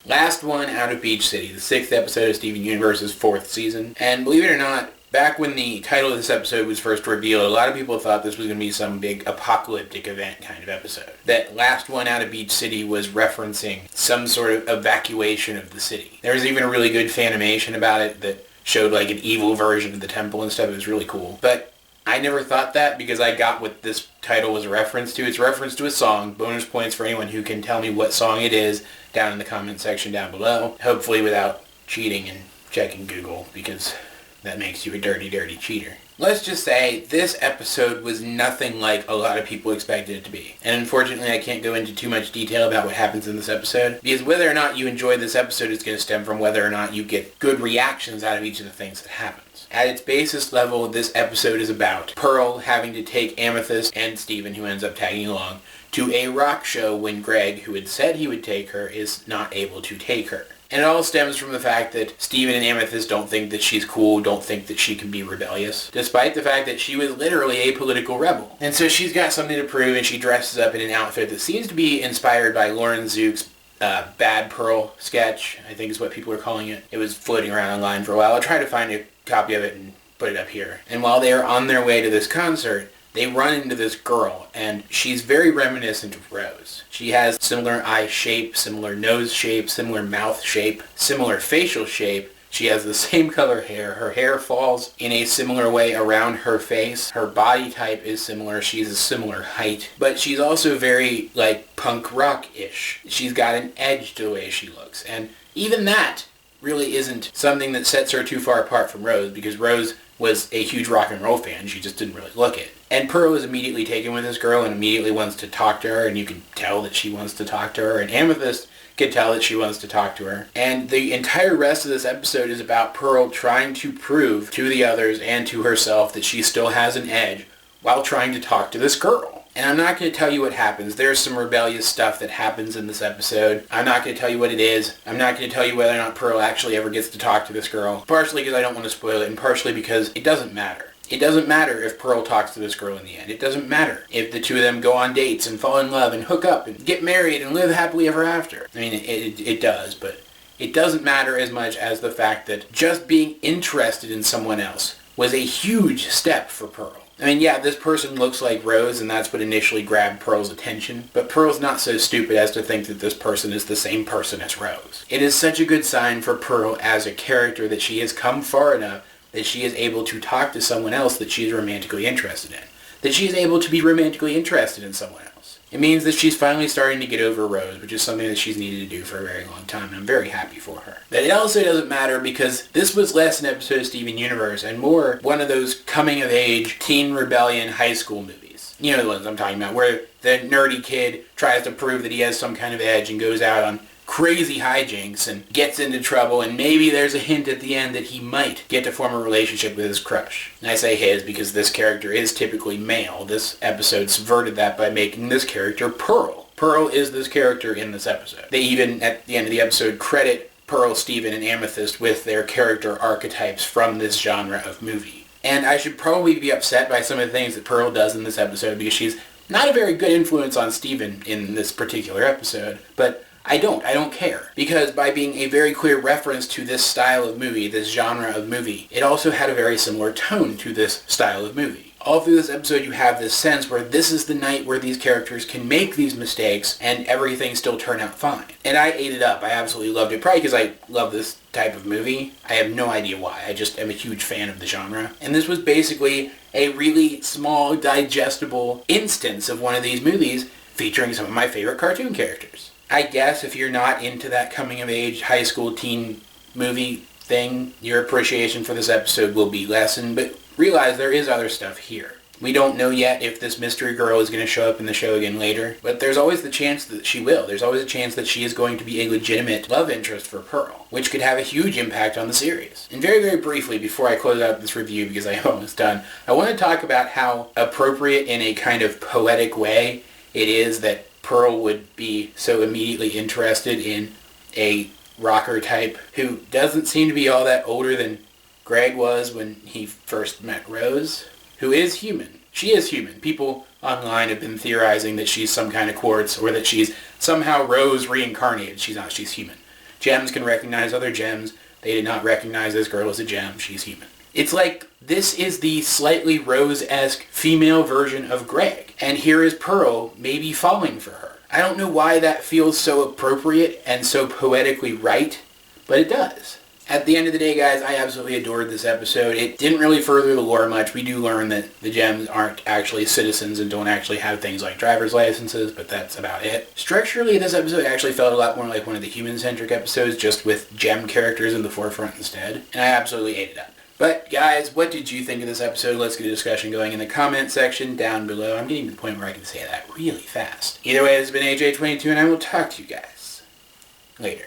Last one out of Beach City, the 6th episode of Steven Universe's 4th season. And believe it or not, back when the title of this episode was first revealed, a lot of people thought this was going to be some big apocalyptic event kind of episode. That last one out of Beach City was referencing some sort of evacuation of the city. There was even a really good fanimation about it that showed like an evil version of the temple and stuff. It was really cool. But I never thought that because I got what this title was a reference to. It's a reference to a song. Bonus points for anyone who can tell me what song it is down in the comment section down below. Hopefully without cheating and checking Google, because that makes you a dirty, dirty cheater. Let's just say this episode was nothing like a lot of people expected it to be. And unfortunately, I can't go into too much detail about what happens in this episode, because whether or not you enjoy this episode is going to stem from whether or not you get good reactions out of each of the things that happens. At its basis level, this episode is about Pearl having to take Amethyst and Steven, who ends up tagging along, to a rock show when Greg, who had said he would take her, is not able to take her. And it all stems from the fact that Steven and Amethyst don't think that she's cool, don't think that she can be rebellious, despite the fact that she was literally a political rebel. And so she's got something to prove, and she dresses up in an outfit that seems to be inspired by Lauren Zook's Bad Pearl sketch, I think is what people are calling it. It was floating around online for a while. I'll try to find a copy of it and put it up here. And while they are on their way to this concert, they run into this girl, and she's very reminiscent of Rose. She has similar eye shape, similar nose shape, similar mouth shape, similar facial shape. She has the same color hair. Her hair falls in a similar way around her face. Her body type is similar. She's a similar height. But she's also very, like, punk rock-ish. She's got an edge to the way she looks. And even that really isn't something that sets her too far apart from Rose, because Rose was a huge rock and roll fan. She just didn't really look it. And Pearl is immediately taken with this girl and immediately wants to talk to her, and you can tell that she wants to talk to her. And Amethyst can tell that she wants to talk to her. And the entire rest of this episode is about Pearl trying to prove to the others and to herself that she still has an edge while trying to talk to this girl. And I'm not going to tell you what happens. There's some rebellious stuff that happens in this episode. I'm not going to tell you what it is. I'm not going to tell you whether or not Pearl actually ever gets to talk to this girl. Partially because I don't want to spoil it, and partially because it doesn't matter. It doesn't matter if Pearl talks to this girl in the end. It doesn't matter if the two of them go on dates and fall in love and hook up and get married and live happily ever after. I mean, it does, but it doesn't matter as much as the fact that just being interested in someone else was a huge step for Pearl. I mean, yeah, this person looks like Rose, and that's what initially grabbed Pearl's attention, but Pearl's not so stupid as to think that this person is the same person as Rose. It is such a good sign for Pearl as a character that she has come far enough that she is able to talk to someone else that she is romantically interested in. That she is able to be romantically interested in someone else. It means that she's finally starting to get over Rose, which is something that she's needed to do for a very long time, and I'm very happy for her. But it also doesn't matter because this was less an episode of Steven Universe and more one of those coming-of-age teen rebellion high school movies. You know the ones I'm talking about, where the nerdy kid tries to prove that he has some kind of edge and goes out on crazy hijinks and gets into trouble, and maybe there's a hint at the end that he might get to form a relationship with his crush. And I say his because this character is typically male. This episode subverted that by making this character Pearl. Pearl is this character in this episode. They even, at the end of the episode, credit Pearl, Steven, and Amethyst with their character archetypes from this genre of movie. And I should probably be upset by some of the things that Pearl does in this episode because she's not a very good influence on Steven in this particular episode, but I don't care. Because by being a very clear reference to this style of movie, this genre of movie, it also had a very similar tone to this style of movie. All through this episode you have this sense where this is the night where these characters can make these mistakes and everything still turn out fine. And I ate it up. I absolutely loved it. Probably because I love this type of movie. I have no idea why. I just am a huge fan of the genre. And this was basically a really small, digestible instance of one of these movies featuring some of my favorite cartoon characters. I guess if you're not into that coming-of-age high school teen movie thing, your appreciation for this episode will be lessened, but realize there is other stuff here. We don't know yet if this mystery girl is going to show up in the show again later, but there's always the chance that she will. There's always a chance that she is going to be a legitimate love interest for Pearl, which could have a huge impact on the series. And very, very briefly, before I close out this review, because I am almost done, I want to talk about how appropriate in a kind of poetic way it is that Pearl would be so immediately interested in a rocker type who doesn't seem to be all that older than Greg was when he first met Rose, who is human. She is human. People online have been theorizing that she's some kind of quartz or that she's somehow Rose reincarnated. She's not. She's human. Gems can recognize other gems. They did not recognize this girl as a gem. She's human. It's like this is the slightly Rose-esque female version of Greg. And here is Pearl maybe falling for her. I don't know why that feels so appropriate and so poetically right, but it does. At the end of the day, guys, I absolutely adored this episode. It didn't really further the lore much. We do learn that the gems aren't actually citizens and don't actually have things like driver's licenses, but that's about it. Structurally, this episode actually felt a lot more like one of the human-centric episodes, just with gem characters in the forefront instead, and I absolutely ate it up. But guys, what did you think of this episode? Let's get a discussion going in the comment section down below. I'm getting to the point where I can say that really fast. Either way, this has been AJ22, and I will talk to you guys later.